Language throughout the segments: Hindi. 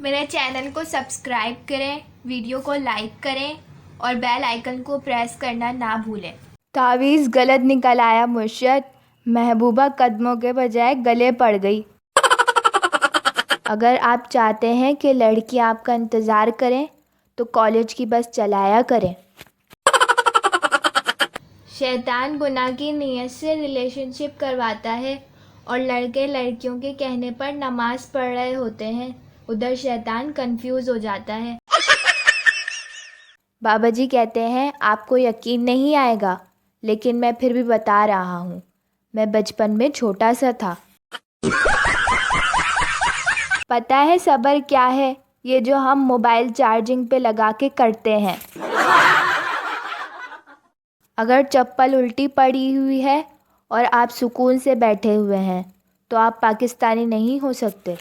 मेरे चैनल को सब्सक्राइब करें, वीडियो को लाइक करें और बेल आइकन को प्रेस करना ना भूलें। तावीज़ गलत निकल आया मुर्शद, महबूबा कदमों के बजाय गले पड़ गई। अगर आप चाहते हैं कि लड़की आपका इंतज़ार करें तो कॉलेज की बस चलाया करें। शैतान गुनाह की नीयत से रिलेशनशिप करवाता है और लड़के लड़कियों के कहने पर नमाज पढ़ रहे होते हैं, उधर शैतान कंफ्यूज हो जाता है। बाबा जी कहते हैं आपको यकीन नहीं आएगा, लेकिन मैं फिर भी बता रहा हूँ। मैं बचपन में छोटा सा था। पता है सब्र क्या है? ये जो हम मोबाइल चार्जिंग पे लगा के करते हैं। अगर चप्पल उल्टी पड़ी हुई है और आप सुकून से बैठे हुए हैं तो आप पाकिस्तानी नहीं हो सकते।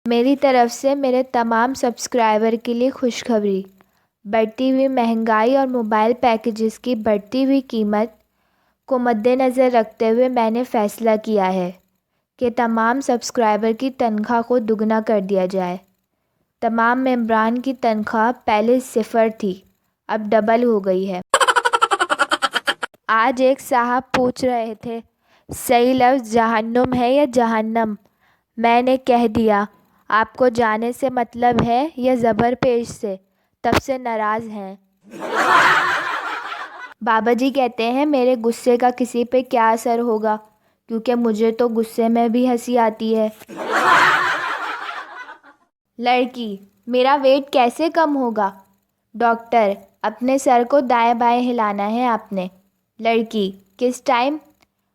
मेरी तरफ से मेरे तमाम सब्सक्राइबर के लिए खुशखबरी। बढ़ती हुई महंगाई और मोबाइल पैकेजेस की बढ़ती हुई कीमत को मद्देनज़र रखते हुए मैंने फ़ैसला किया है कि तमाम सब्सक्राइबर की तनख्वाह को दुगना कर दिया जाए। तमाम मेंबरान की तनख्वाह पहले 0 थी, अब डबल हो गई है। आज एक साहब पूछ रहे थे सही लफ्ज़ जहन्नुम है या जहन्नम। मैंने कह दिया आपको जाने से मतलब है या ज़बर पेश से, तब से नाराज़ हैं। बाबा जी कहते हैं मेरे गुस्से का किसी पे क्या असर होगा, क्योंकि मुझे तो गुस्से में भी हंसी आती है। लड़की, मेरा वेट कैसे कम होगा? डॉक्टर, अपने सर को दाएं बाएं हिलाना है आपने। लड़की, किस टाइम?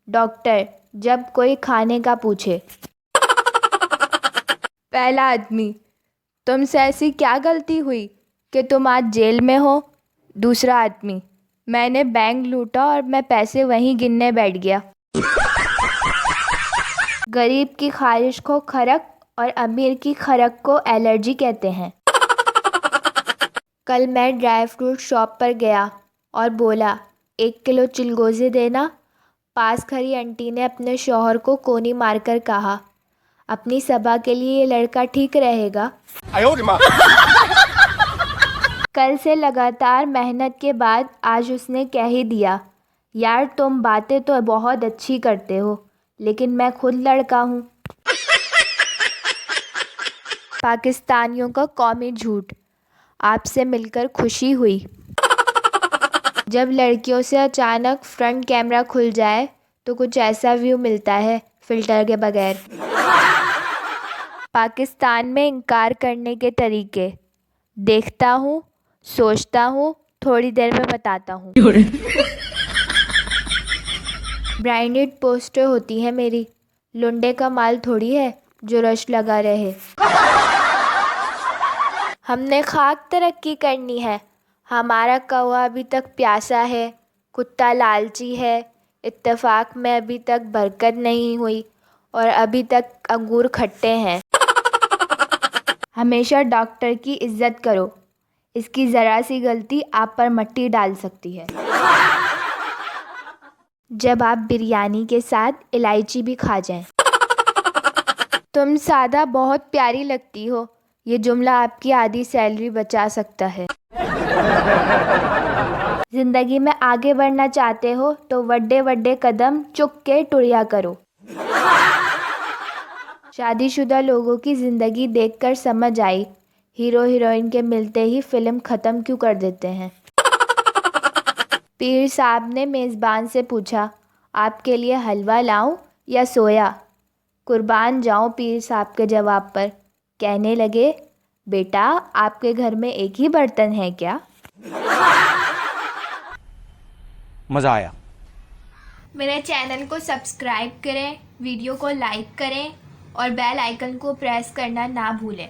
डॉक्टर, जब कोई खाने का पूछे। पहला आदमी, तुमसे ऐसी क्या गलती हुई कि तुम आज जेल में हो? दूसरा आदमी, मैंने बैंक लूटा और मैं पैसे वहीं गिनने बैठ गया। गरीब की ख्वाहिश को खरक और अमीर की खरक को एलर्जी कहते हैं। कल मैं ड्राई फ्रूट शॉप पर गया और बोला 1 किलो चिलगोज़े देना। पास खड़ी आंटी ने अपने शौहर को कोनी मारकर कहा, अपनी सबा के लिए ये लड़का ठीक रहेगा। कल से लगातार मेहनत के बाद आज उसने कह ही दिया, यार तुम बातें तो बहुत अच्छी करते हो, लेकिन मैं खुद लड़का हूँ। पाकिस्तानियों का कौमी झूठ, आपसे मिलकर खुशी हुई। जब लड़कियों से अचानक फ्रंट कैमरा खुल जाए तो कुछ ऐसा व्यू मिलता है फ़िल्टर के बगैर। पाकिस्तान में इनकार करने के तरीके, देखता हूँ, सोचता हूँ, थोड़ी देर में बताता हूँ। ब्रांडेड पोस्टर होती है मेरी, लुंडे का माल थोड़ी है जो रश लगा रहे। हमने खाक तरक्की करनी है, हमारा कौवा अभी तक प्यासा है, कुत्ता लालची है, इत्तेफाक में अभी तक बरकत नहीं हुई और अभी तक अंगूर खट्टे हैं। हमेशा डॉक्टर की इज्जत करो, इसकी ज़रा सी गलती आप पर मट्टी डाल सकती है। जब आप बिरयानी के साथ इलायची भी खा जाएं। तुम सादा बहुत प्यारी लगती हो, ये जुमला आपकी आधी सैलरी बचा सकता है। ज़िंदगी में आगे बढ़ना चाहते हो तो वड्डे वड्डे कदम चुक के टुरिया करो। शादीशुदा लोगों की ज़िंदगी देखकर समझ आई हीरो हीरोइन के मिलते ही फिल्म ख़त्म क्यों कर देते हैं। पीर साहब ने मेज़बान से पूछा, आपके लिए हलवा लाऊं या सोया? कुर्बान जाऊं पीर साहब के जवाब पर। कहने लगे, बेटा आपके घर में एक ही बर्तन है क्या? मज़ा आया। मेरे चैनल को सब्सक्राइब करें, वीडियो को लाइक करें और बेल आइकन को प्रेस करना ना भूलें।